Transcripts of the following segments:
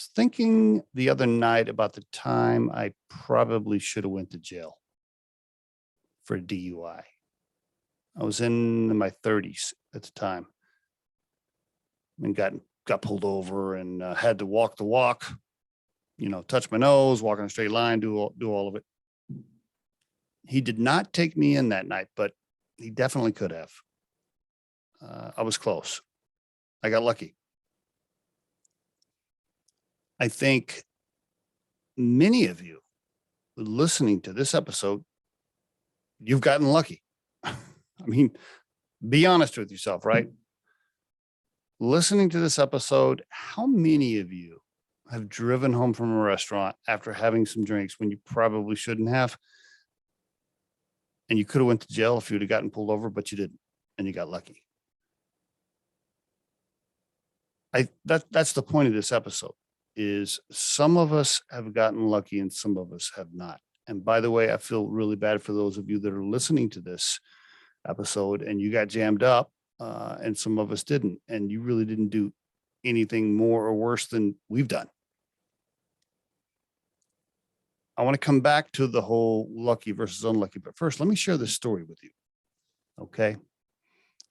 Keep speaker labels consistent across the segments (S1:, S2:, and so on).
S1: Was thinking the other night about the time I probably should have went to jail for a DUI. I was in my 30s at the time and got pulled over and had to walk the walk, touch my nose, walk in a straight line, do all of it. He did not take me in that night, but he definitely could have. I was close. I got lucky. I think many of you listening to this episode, you've gotten lucky. I mean, be honest with yourself, right? Listening to this episode, how many of you have driven home from a restaurant after having some drinks when you probably shouldn't have? And you could have went to jail if you'd have gotten pulled over, but you didn't, and you got lucky. That's the point of this episode, is some of us have gotten lucky and some of us have not. And by the way, I feel really bad for those of you that are listening to this episode and you got jammed up, and some of us didn't, and you really didn't do anything more or worse than we've done. I want to come back to the whole lucky versus unlucky, but first, let me share this story with you. Okay.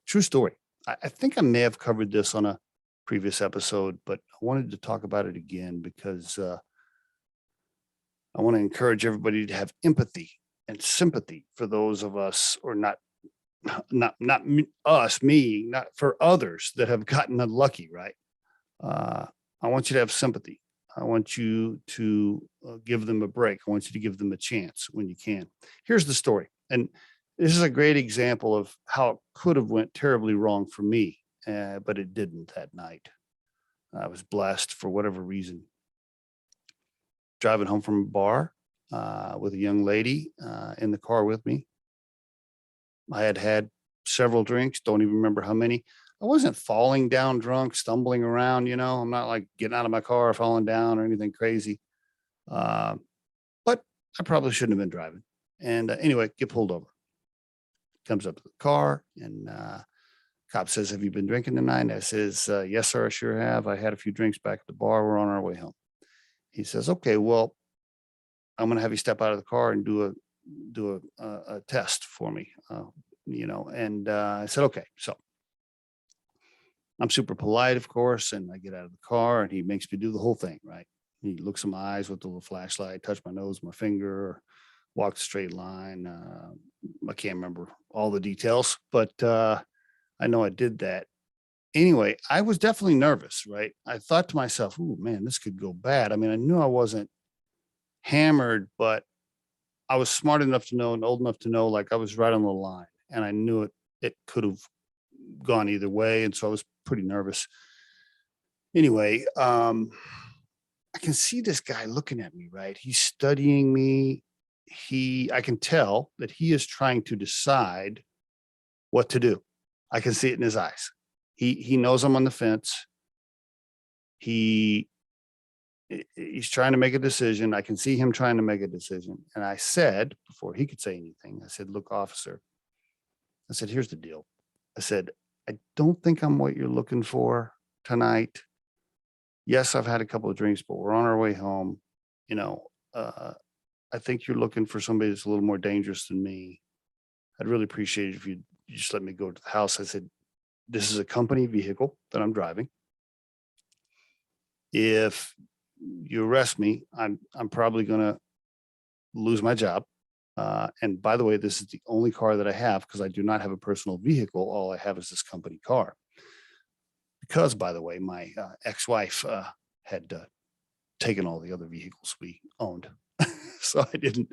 S1: True story. I think I may have covered this on a previous episode, but I wanted to talk about it again because I want to encourage everybody to have empathy and sympathy for those of us, or not me, not for others that have gotten unlucky, right? I want you to have sympathy. I want you to give them a break. I want you to give them a chance when you can. Here's the story. And this is a great example of how it could have went terribly wrong for me, but it didn't that night. I was blessed for whatever reason. Driving home from a bar with a young lady in the car with me. I had had several drinks, don't even remember how many. I wasn't falling down drunk, stumbling around, I'm not like getting out of my car, falling down or anything crazy. But I probably shouldn't have been driving. And anyway, get pulled over. Comes up to the car and cop says, "Have you been drinking tonight?" And I says, "Yes, sir, I sure have. I had a few drinks back at the bar. We're on our way home." He says, "Okay, well, I'm going to have you step out of the car and do a test for me." And I said, "Okay." So I'm super polite, of course, and I get out of the car and he makes me do the whole thing, right? He looks in my eyes with the little flashlight, touch my nose, my finger, walk the straight line. I can't remember all the details, but I know I did that. Anyway, I was definitely nervous, right? I thought to myself, "Ooh, man, this could go bad." I mean, I knew I wasn't hammered, but I was smart enough to know and old enough to know, like, I was right on the line, and I knew it could have gone either way, and so I was pretty nervous. Anyway, I can see this guy looking at me, right? He's studying me. I can tell that he is trying to decide what to do. I can see it in his eyes. He knows I'm on the fence. He he's trying to make a decision. I can see him trying to make a decision. And I said, before he could say anything, I said, "Look, officer," I said, "here's the deal." I said, "I don't think I'm what you're looking for tonight. Yes, I've had a couple of drinks, but we're on our way home. You know, I think you're looking for somebody that's a little more dangerous than me. I'd really appreciate it if you just let me go to the house." I said, "This is a company vehicle that I'm driving. If you arrest me, I'm probably going to lose my job. And by the way, this is the only car that I have because I do not have a personal vehicle. All I have is this company car. Because, by the way, my ex-wife had taken all the other vehicles we owned, so I didn't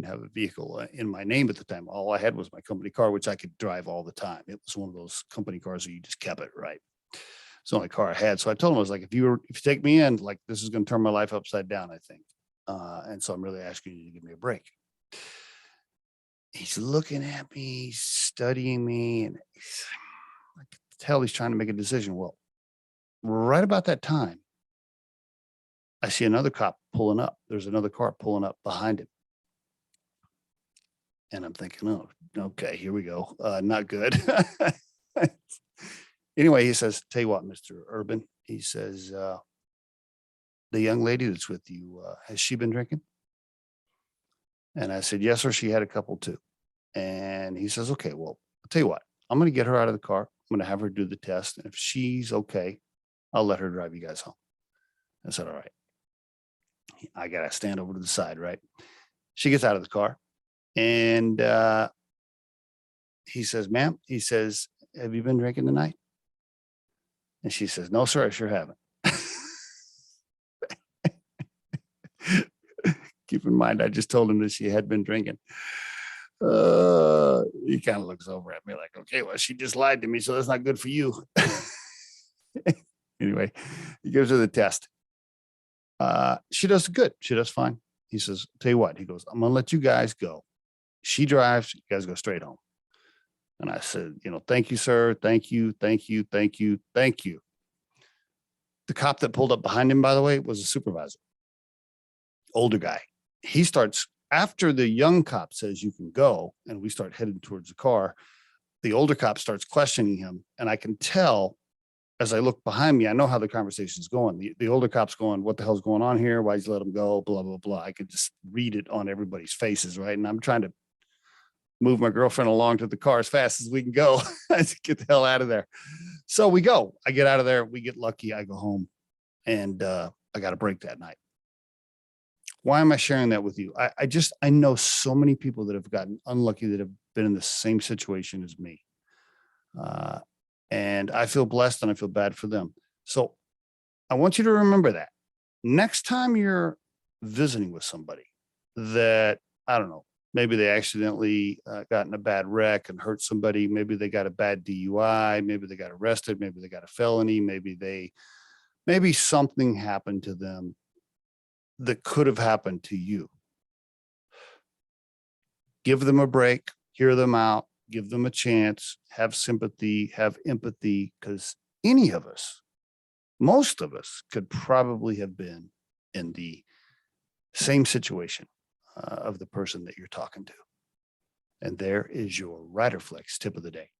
S1: have a vehicle in my name at the time. All I had was my company car, which I could drive all the time. It was one of those company cars where you just kept it, right? It's the only car I had. So I told him, I was like, if you take me in, like, this is going to turn my life upside down, I think. And so I'm really asking you to give me a break. He's looking at me, studying me, and I could tell he's trying to make a decision. Well, right about that time, I see another cop pulling up. There's another car pulling up behind him. And I'm thinking, "Oh, okay, here we go. Not good." Anyway, he says, "Tell you what, Mr. Urban," he says, the young lady that's with you, has she been drinking? And I said, yes, sir. She had a couple too. And he says, okay, well, I'll tell you what, I'm going to get her out of the car. I'm going to have her do the test. And if she's okay, I'll let her drive you guys home. I said, all right. I got to stand over to the side, right? She gets out of the car and he says, ma'am, he says, have you been drinking tonight? And she says, no, sir, I sure haven't. Keep in mind, I just told him that she had been drinking. He kind of looks over at me like, okay, well, she just lied to me, so that's not good for you. Anyway, he gives her the test. She does good. She does fine. He says, tell you what, he goes, I'm going to let you guys go. She drives, you guys go straight home. And I said, thank you, sir. Thank you. Thank you. Thank you. Thank you. The cop that pulled up behind him, by the way, was a supervisor, older guy. He starts, after the young cop says you can go, and we start heading towards the car, the older cop starts questioning him. And I can tell as I look behind me, I know how the conversation's going. The older cop's going, what the hell's going on here? Why'd you let him go? Blah, blah, blah. I could just read it on everybody's faces, right? And I'm trying to move my girlfriend along to the car as fast as we can go to get the hell out of there. So we go. I get out of there. We get lucky. I go home, and I got a break that night. Why am I sharing that with you? I know so many people that have gotten unlucky that have been in the same situation as me. And I feel blessed and I feel bad for them. So I want you to remember that next time you're visiting with somebody that, I don't know, maybe they accidentally got in a bad wreck and hurt somebody. Maybe they got a bad DUI. Maybe they got arrested. Maybe they got a felony. Maybe something happened to them that could have happened to you. Give them a break, hear them out, give them a chance, have sympathy, have empathy, because any of us, most of us could probably have been in the same situation of the person that you're talking to. And there is your Riderflex tip of the day.